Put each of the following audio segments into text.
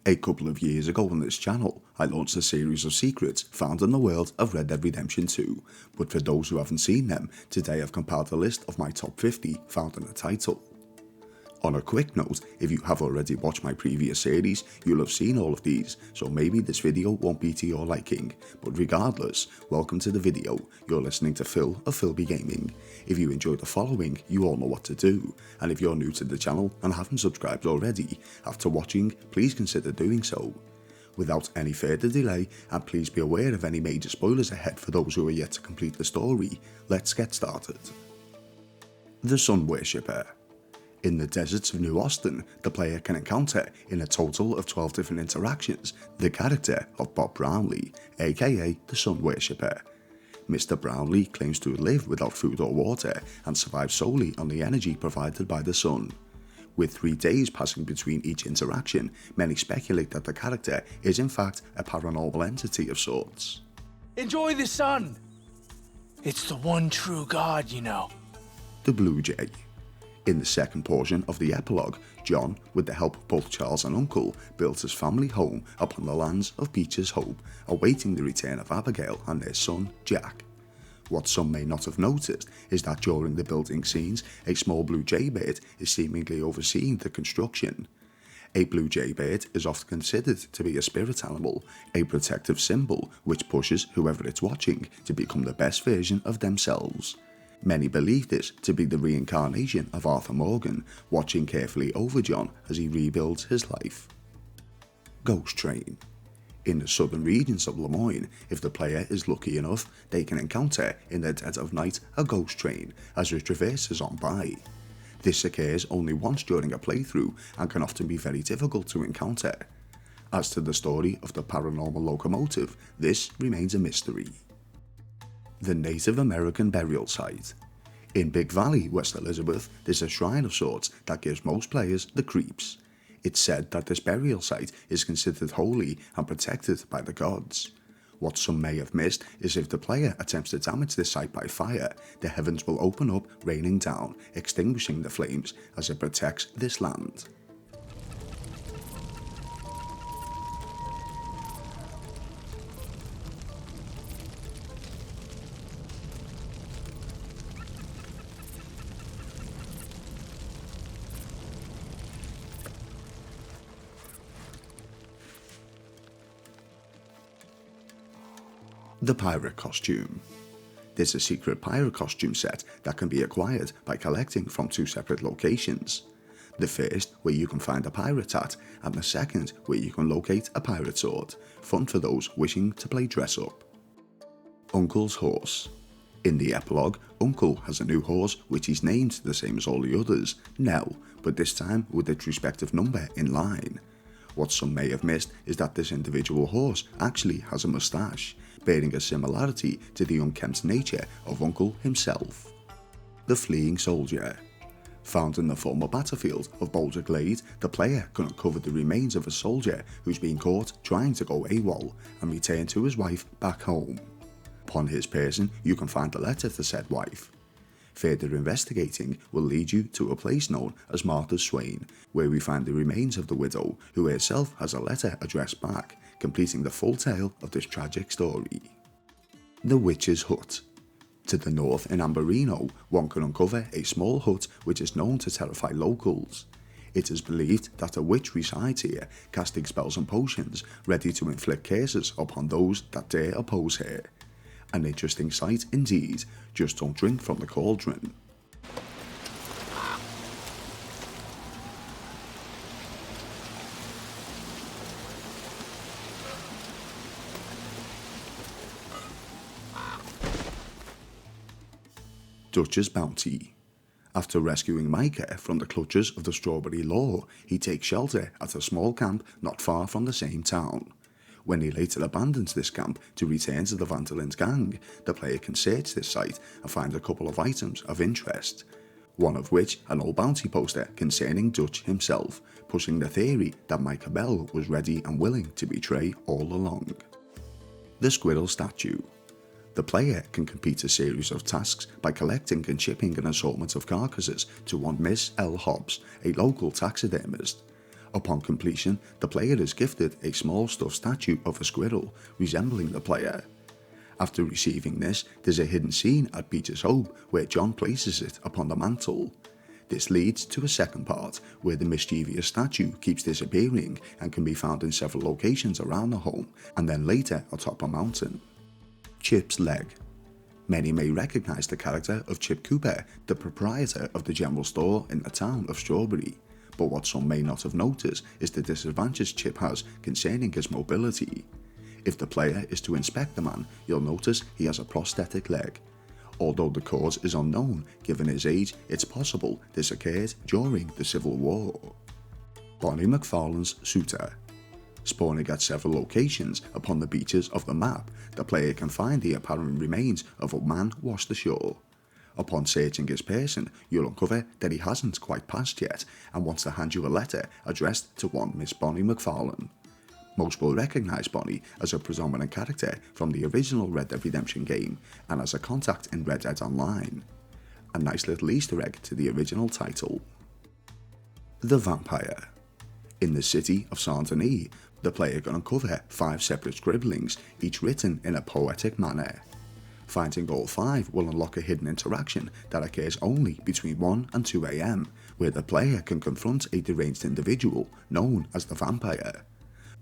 A couple of years ago on this channel, I launched a series of secrets found in the world of Red Dead Redemption 2, but for those who haven't seen them, today I've compiled a list of my top 50 found in the title. On a quick note, if you have already watched my previous series, you'll have seen all of these, so maybe this video won't be to your liking, but regardless, welcome to the video. You're listening to Phil of Filbee Gaming. If you enjoy the following, you all know what to do, and if you're new to the channel and haven't subscribed already, after watching, please consider doing so. Without any further delay, and please be aware of any major spoilers ahead for those who are yet to complete the story, let's get started. The Sun Worshipper. In the deserts of New Austin, the player can encounter, in a total of 12 different interactions, the character of Bob Brownlee, aka the Sun Worshipper. Mr. Brownlee claims to live without food or water and survive solely on the energy provided by the sun. With 3 days passing between each interaction, many speculate that the character is in fact a paranormal entity of sorts. Enjoy the sun! It's the one true God, you know. The Blue Jay. In the second portion of the epilogue, John, with the help of both Charles and Uncle, built his family home upon the lands of Beecher's Hope, awaiting the return of Abigail and their son, Jack. What some may not have noticed is that during the building scenes, a small blue jaybird is seemingly overseeing the construction. A blue jaybird is often considered to be a spirit animal, a protective symbol which pushes whoever it's watching to become the best version of themselves. Many believe this to be the reincarnation of Arthur Morgan, watching carefully over John as he rebuilds his life. Ghost Train. In the southern regions of Lemoyne, if the player is lucky enough, they can encounter in the dead of night a ghost train as it traverses on by. This occurs only once during a playthrough and can often be very difficult to encounter. As to the story of the paranormal locomotive, this remains a mystery. The Native American Burial Site. In Big Valley, West Elizabeth, there's a shrine of sorts that gives most players the creeps. It's said that this burial site is considered holy and protected by the gods. What some may have missed is if the player attempts to damage this site by fire, the heavens will open up, raining down, extinguishing the flames as it protects this land. The Pirate Costume. There's a secret pirate costume set that can be acquired by collecting from 2 separate locations. The first where you can find a pirate hat, and the second where you can locate a pirate sword, fun for those wishing to play dress up. Uncle's Horse. In the epilogue, Uncle has a new horse which he's named the same as all the others, Nell, but this time with its respective number in line. What some may have missed is that this individual horse actually has a moustache, bearing a similarity to the unkempt nature of Uncle himself. The Fleeing Soldier. Found in the former battlefield of Boulder Glade, the player can uncover the remains of a soldier who's been caught trying to go AWOL and return to his wife back home. Upon his person, you can find a letter to said wife. Further investigating will lead you to a place known as Martha's Swain, where we find the remains of the widow, who herself has a letter addressed back, completing the full tale of this tragic story. The Witch's Hut. To the north in Amberino, one can uncover a small hut which is known to terrify locals. It is believed that a witch resides here, casting spells and potions, ready to inflict curses upon those that dare oppose her. An interesting sight indeed, just don't drink from the cauldron. Dutch's Bounty. After rescuing Micah from the clutches of the Strawberry Law, he takes shelter at a small camp not far from the same town. When he later abandons this camp to return to the Vandalins gang, the player can search this site and find a couple of items of interest, one of which an old bounty poster concerning Dutch himself, pushing the theory that Micah Bell was ready and willing to betray all along. The Squirrel Statue. The player can complete a series of tasks by collecting and shipping an assortment of carcasses to one Miss L. Hobbs, a local taxidermist. Upon completion, the player is gifted a small stuffed statue of a squirrel resembling the player. After receiving this, there's a hidden scene at Beecher's Hope where John places it upon the mantle. This leads to a second part where the mischievous statue keeps disappearing and can be found in several locations around the home and then later atop a mountain. Chip's leg. Many may recognize the character of Chip Cooper, the proprietor of the general store in the town of Strawberry, but what some may not have noticed is the disadvantage Chip has concerning his mobility. If the player is to inspect the man, you'll notice he has a prosthetic leg. Although the cause is unknown, given his age, it's possible this occurred during the Civil War. Bonnie McFarlane's Suitor. Spawning at several locations upon the beaches of the map, the player can find the apparent remains of a man washed ashore. Upon searching his person, you'll uncover that he hasn't quite passed yet and wants to hand you a letter addressed to one Miss Bonnie McFarlane. Most will recognise Bonnie as a predominant character from the original Red Dead Redemption game and as a contact in Red Dead Online. A nice little Easter egg to the original title. The Vampire. In the city of Saint-Denis, the player can uncover 5 separate scribblings, each written in a poetic manner. Finding all 5 will unlock a hidden interaction that occurs only between 1 and 2 AM, where the player can confront a deranged individual known as the Vampire.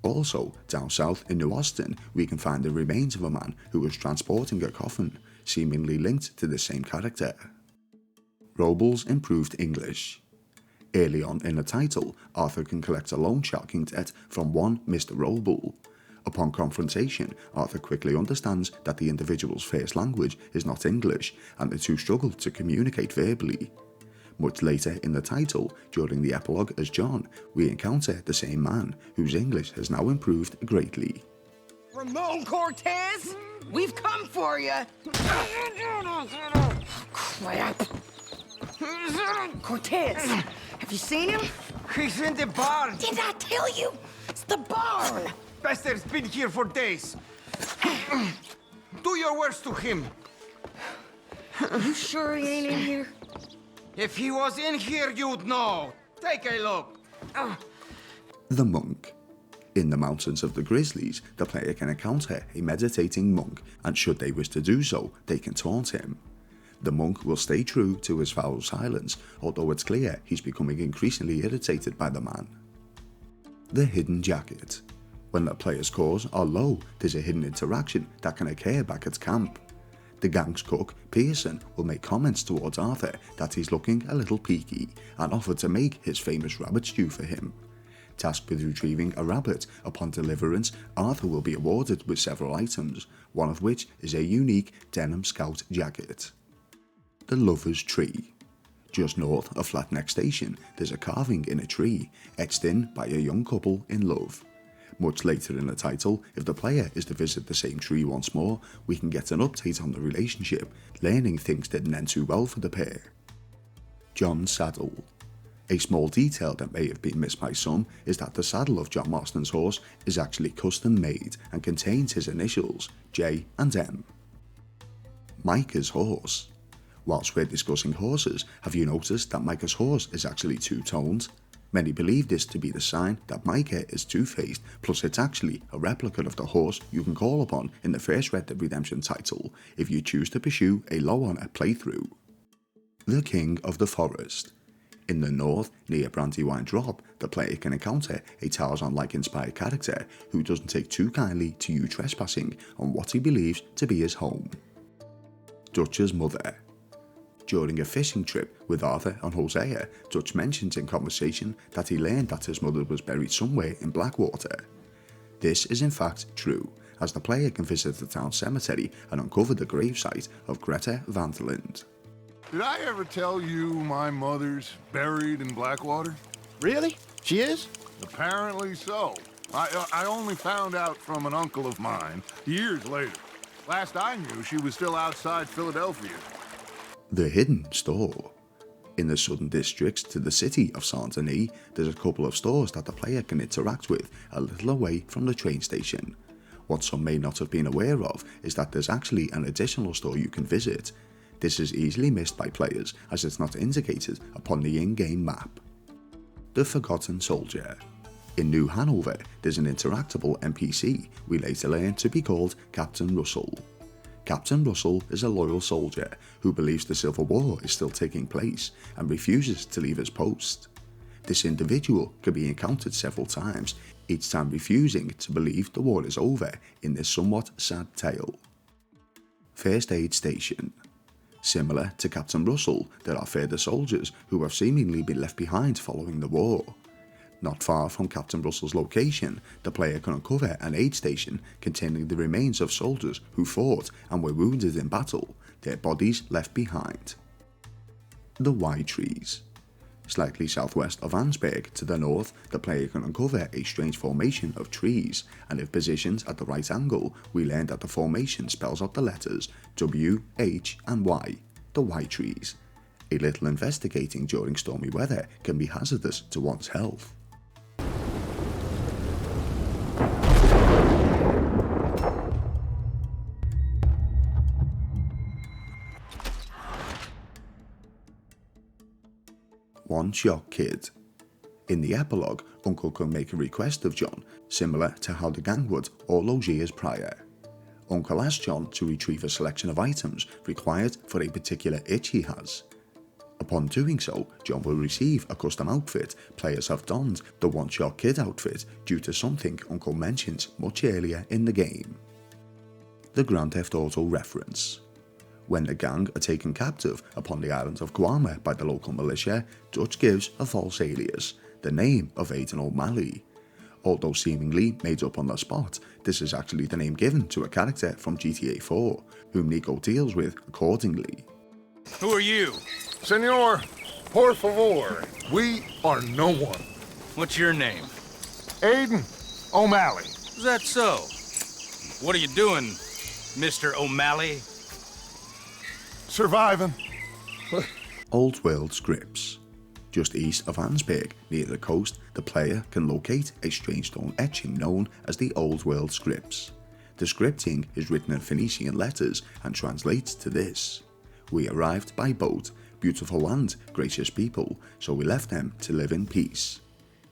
Also, down south in New Austin, we can find the remains of a man who was transporting a coffin, seemingly linked to the same character. Robles improved English. Early on in the title, Arthur can collect a loan sharking debt from one Mr. Roble. Upon confrontation, Arthur quickly understands that the individual's first language is not English, and the two struggle to communicate verbally. Much later in the title, during the epilogue as John, we encounter the same man, whose English has now improved greatly. Ramon Cortez, we've come for you. Crap. Cortez, have you seen him? He's in the barn. Did I tell you? It's the barn. Bester's been here for days. Do your worst to him. You sure he ain't in here? If he was in here, you'd know. Take a look. The Monk. In the Mountains of the Grizzlies, the player can encounter a meditating monk, and should they wish to do so, they can taunt him. The monk will stay true to his vow of silence, although it's clear he's becoming increasingly irritated by the man. The Hidden Jacket. When the player's scores are low, there's a hidden interaction that can occur back at camp. The gang's cook, Pearson, will make comments towards Arthur that he's looking a little peaky and offer to make his famous rabbit stew for him. Tasked with retrieving a rabbit, upon deliverance, Arthur will be awarded with several items, one of which is a unique denim scout jacket. The Lover's Tree. Just north of Flatneck Station, there's a carving in a tree, etched in by a young couple in love. Much later in the title, if the player is to visit the same tree once more, we can get an update on the relationship, learning things didn't end too well for the pair. John's Saddle. A small detail that may have been missed by some is that the saddle of John Marston's horse is actually custom made and contains his initials, J and M. Micah's horse. Whilst we're discussing horses, have you noticed that Micah's horse is actually two-toned? Many believe this to be the sign that Micah is two-faced, plus it's actually a replica of the horse you can call upon in the first Red Dead Redemption title if you choose to pursue a low-honor playthrough. The King of the Forest. In the north, near Brandywine Drop, the player can encounter a Tarzan-like inspired character who doesn't take too kindly to you trespassing on what he believes to be his home. Dutch's Mother. During a fishing trip with Arthur and Hosea, Dutch mentions in conversation that he learned that his mother was buried somewhere in Blackwater. This is in fact true, as the player can visit the town cemetery and uncover the gravesite of Greta Van der Linde. Did I ever tell you my mother's buried in Blackwater? Really? She is? Apparently so. I only found out from an uncle of mine years later. Last I knew, she was still outside Philadelphia. The Hidden Store. In the southern districts to the city of Saint-Denis, there's a couple of stores that the player can interact with a little away from the train station. What some may not have been aware of is that there's actually an additional store you can visit. This is easily missed by players as it's not indicated upon the in-game map. The Forgotten Soldier. In New Hanover, there's an interactable NPC we later learn to be called Captain Russell. Captain Russell is a loyal soldier who believes the Civil War is still taking place and refuses to leave his post. This individual can be encountered several times, each time refusing to believe the war is over in this somewhat sad tale. First Aid Station. Similar to Captain Russell, there are further soldiers who have seemingly been left behind following the war. Not far from Captain Russell's location, the player can uncover an aid station containing the remains of soldiers who fought and were wounded in battle, their bodies left behind. The Y Trees. Slightly southwest of Ansberg to the north, the player can uncover a strange formation of trees, and if positioned at the right angle, we learn that the formation spells out the letters W, H and Y, the Y Trees. A little investigating during stormy weather can be hazardous to one's health. One Shot Kid. In the epilogue, Uncle can make a request of John, similar to how the gang would all those years prior. Uncle asks John to retrieve a selection of items required for a particular itch he has. Upon doing so, John will receive a custom outfit. Players have donned the One Shot Kid outfit due to something Uncle mentions much earlier in the game. The Grand Theft Auto reference. When the gang are taken captive upon the island of Guam by the local militia, Dutch gives a false alias, the name of Aiden O'Malley. Although seemingly made up on the spot, this is actually the name given to a character from GTA 4, whom Nico deals with accordingly. Who are you? Senor, por favor, we are no one. What's your name? Aiden O'Malley. Is that so? What are you doing, Mr. O'Malley? Surviving. Old World Scripts. Just east of Ansberg, near the coast, the player can locate a strange stone etching known as the Old World Scripts. The scripting is written in Phoenician letters and translates to this: "We arrived by boat, beautiful land, gracious people, so we left them to live in peace."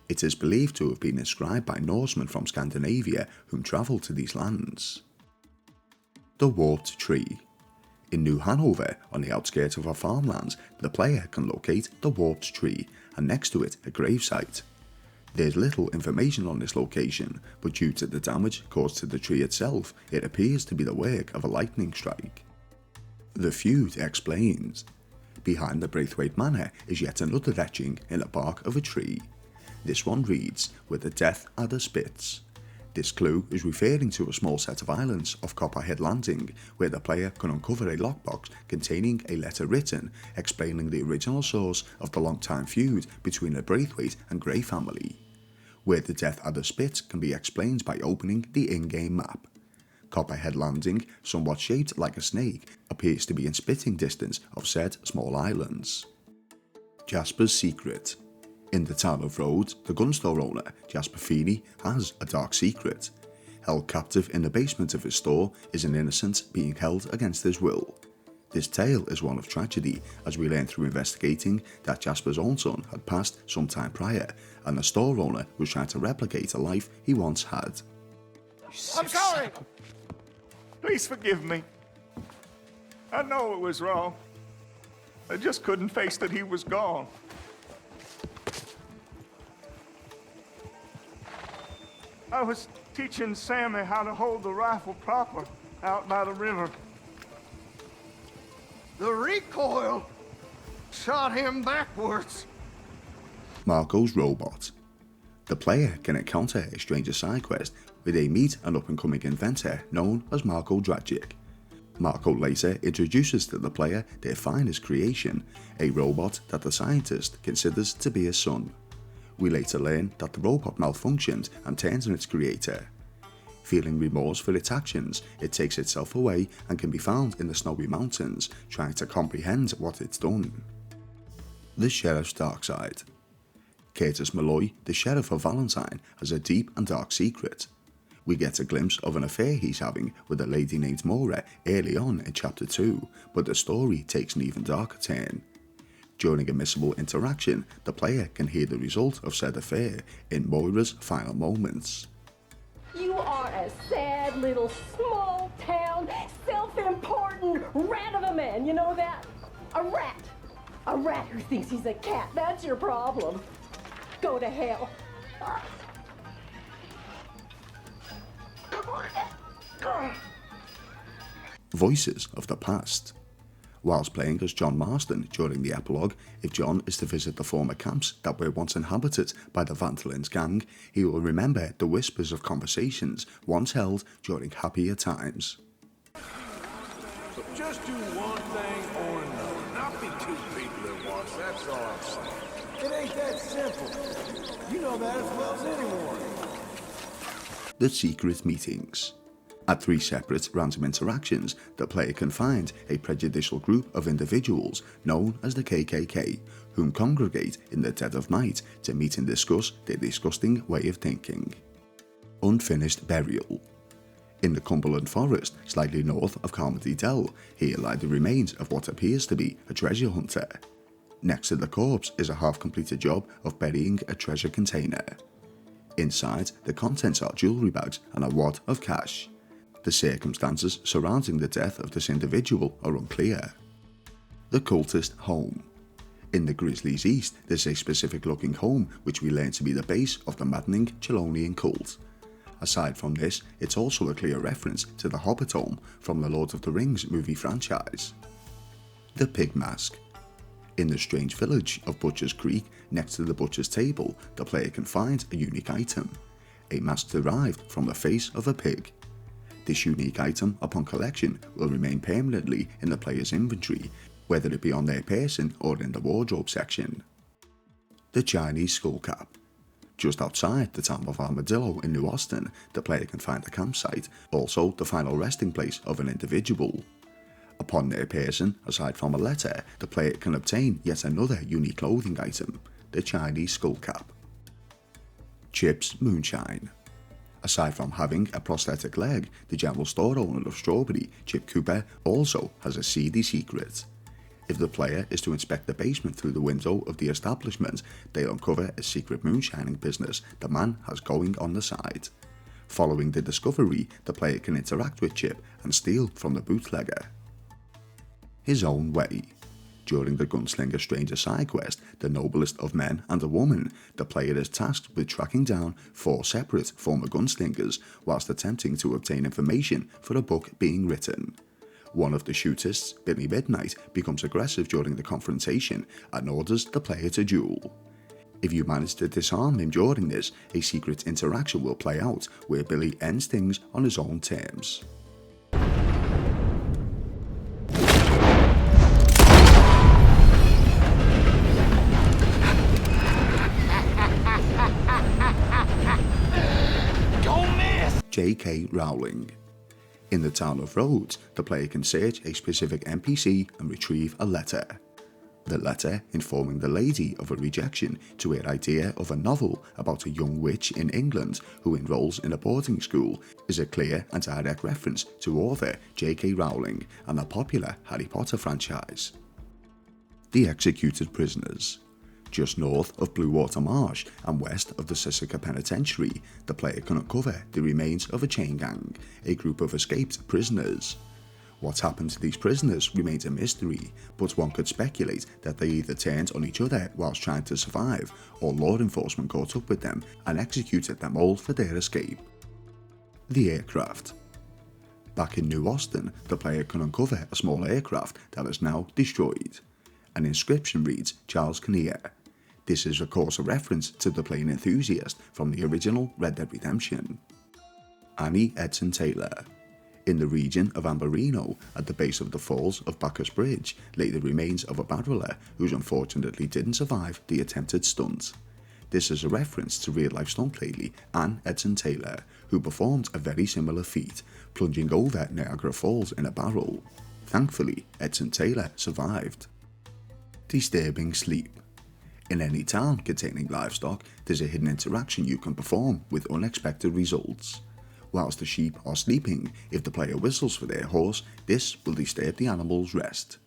It is believed to have been inscribed by Norsemen from Scandinavia whom travelled to these lands. The Warped Tree. In New Hanover, on the outskirts of our farmlands, the player can locate the Warped Tree, and next to it a gravesite. There's little information on this location, but due to the damage caused to the tree itself, it appears to be the work of a lightning strike. The Feud explains. Behind the Braithwaite Manor is yet another etching in the bark of a tree. This one reads, "With the death adder spits." This clue is referring to a small set of islands off Copperhead Landing, where the player can uncover a lockbox containing a letter written explaining the original source of the long-time feud between the Braithwaite and Grey family. Where the death adder spits can be explained by opening the in-game map. Copperhead Landing, somewhat shaped like a snake, appears to be in spitting distance of said small islands. Jasper's Secret. In the town of Rhodes, the gun store owner, Jasper Feeney, has a dark secret. Held captive in the basement of his store is an innocent being held against his will. This tale is one of tragedy, as we learn through investigating that Jasper's own son had passed some time prior, and the store owner was trying to replicate a life he once had. I'm sorry. Please forgive me. I know it was wrong. I just couldn't face that he was gone. I was teaching Sammy how to hold the rifle proper out by the river. The recoil shot him backwards. Marco's Robot. The player can encounter a stranger side quest where they meet an up-and-coming inventor known as Marco Dragic. Marco later introduces to the player their finest creation, a robot that the scientist considers to be his son. We later learn that the robot malfunctioned and turns on its creator. Feeling remorse for its actions, it takes itself away and can be found in the snowy mountains, trying to comprehend what it's done. The Sheriff's Dark Side. Curtis Malloy, the Sheriff of Valentine, has a deep and dark secret. We get a glimpse of an affair he's having with a lady named Maura early on in Chapter 2, but the story takes an even darker turn. During a missable interaction, the player can hear the result of said affair in Moira's final moments. You are a sad little small town, self-important rat of a man, you know that? A rat. A rat who thinks he's a cat. That's your problem. Go to hell. Voices of the past. Whilst playing as John Marston during the epilogue, if John is to visit the former camps that were once inhabited by the Van Tillen's gang, he will remember the whispers of conversations once held during happier times. Just do one thing or another, not be two people at once, that's all I'm saying. It ain't that simple. You know that as well as anyone. The secret meetings. At 3 separate random interactions, the player can find a prejudicial group of individuals known as the KKK, whom congregate in the dead of night to meet and discuss their disgusting way of thinking. Unfinished burial. In the Cumberland Forest, slightly north of Carmody Dell, here lie the remains of what appears to be a treasure hunter. Next to the corpse is a half-completed job of burying a treasure container. Inside, the contents are jewellery bags and a wad of cash. The circumstances surrounding the death of this individual are unclear. The cultist home. In the Grizzlies East, there's a specific looking home which we learn to be the base of the maddening Chelonian cult. Aside from this, it's also a clear reference to the Hobbit home from the Lord of the Rings movie franchise. The pig mask. In the strange village of Butcher's Creek, next to the butcher's table, the player can find a unique item, a mask derived from the face of a pig. This unique item, upon collection, will remain permanently in the player's inventory, whether it be on their person or in the wardrobe section. The Chinese skull cap. Just outside the town of Armadillo in New Austin, the player can find a campsite, also the final resting place of an individual. Upon their person, aside from a letter, the player can obtain yet another unique clothing item, the Chinese skull cap. Chip's moonshine. Aside from having a prosthetic leg, the general store owner of Strawberry, Chip Cooper, also has a seedy secret. If the player is to inspect the basement through the window of the establishment, they'll uncover a secret moonshining business the man has going on the side. Following the discovery, the player can interact with Chip and steal from the bootlegger. His own way. During the Gunslinger Stranger side quest, The Noblest of Men and a Woman, the player is tasked with tracking down 4 separate former gunslingers whilst attempting to obtain information for a book being written. One of the shooters, Billy Midnight, becomes aggressive during the confrontation and orders the player to duel. If you manage to disarm him during this, a secret interaction will play out where Billy ends things on his own terms. J.K. Rowling. In the town of Rhodes, the player can search a specific NPC and retrieve a letter. The letter informing the lady of a rejection to her idea of a novel about a young witch in England who enrolls in a boarding school is a clear and direct reference to author J.K. Rowling and the popular Harry Potter franchise. The Executed Prisoners. Just north of Blue Water Marsh and west of the Sisika Penitentiary, the player can uncover the remains of a chain gang, a group of escaped prisoners. What happened to these prisoners remains a mystery, but one could speculate that they either turned on each other whilst trying to survive, or law enforcement caught up with them and executed them all for their escape. The aircraft. Back in New Austin, the player can uncover a small aircraft that is now destroyed. An inscription reads Charles Kinnear. This is of course a reference to the plane enthusiast from the original Red Dead Redemption. Annie Edson Taylor. In the region of Amberino, at the base of the falls of Bacchus Bridge, lay the remains of a barreler who unfortunately didn't survive the attempted stunt. This is a reference to real-life stunt lady Anne Edson Taylor, who performed a very similar feat, plunging over Niagara Falls in a barrel. Thankfully, Edson Taylor survived. Disturbing sleep. In any town containing livestock, there's a hidden interaction you can perform with unexpected results. Whilst the sheep are sleeping, if the player whistles for their horse, this will disturb the animal's rest.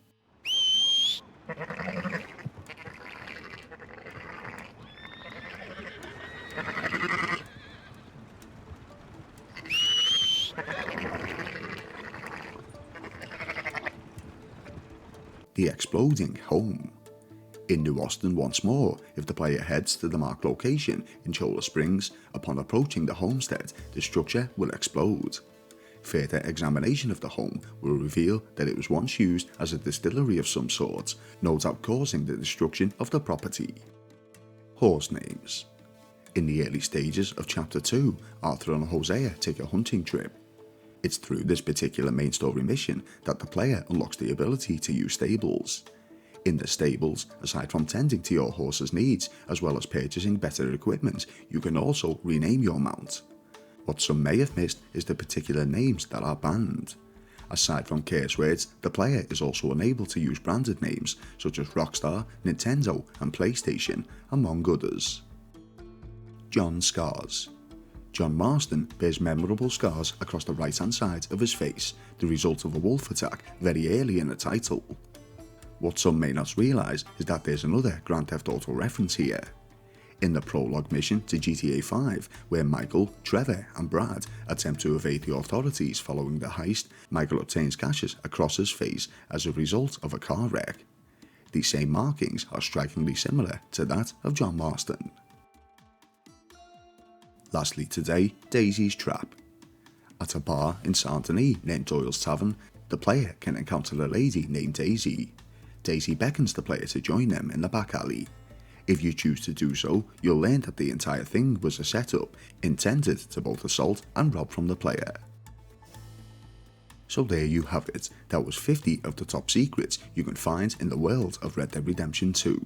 The exploding home. In New Austin once more, if the player heads to the marked location in Cholla Springs, upon approaching the homestead, the structure will explode. Further examination of the home will reveal that it was once used as a distillery of some sort, no doubt causing the destruction of the property. Horse names. In the early stages of Chapter 2, Arthur and Hosea take a hunting trip. It's through this particular main story mission that the player unlocks the ability to use stables. In the stables, aside from tending to your horse's needs, as well as purchasing better equipment, you can also rename your mount. What some may have missed is the particular names that are banned. Aside from curse words, the player is also unable to use branded names such as Rockstar, Nintendo and PlayStation, among others. John Scars. John Marston bears memorable scars across the right hand side of his face, the result of a wolf attack very early in the title. What some may not realise is that there's another Grand Theft Auto reference here. In the prologue mission to GTA 5, where Michael, Trevor and Brad attempt to evade the authorities following the heist, Michael obtains gashes across his face as a result of a car wreck. These same markings are strikingly similar to that of John Marston. Lastly today, Daisy's Trap. At a bar in Saint Denis named Doyle's Tavern, the player can encounter a lady named Daisy. Daisy beckons the player to join them in the back alley. If you choose to do so, you'll learn that the entire thing was a setup intended to both assault and rob from the player. So there you have it, that was 50 of the top secrets you can find in the world of Red Dead Redemption 2.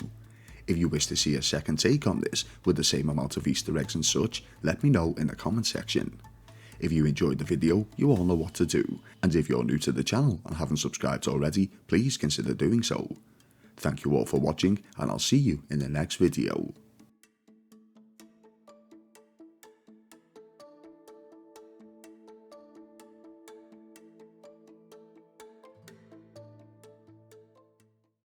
If you wish to see a second take on this with the same amount of Easter eggs and such, let me know in the comment section. If you enjoyed the video, you all know what to do, and if you're new to the channel and haven't subscribed already, please consider doing so. Thank you all for watching, and I'll see you in the next video.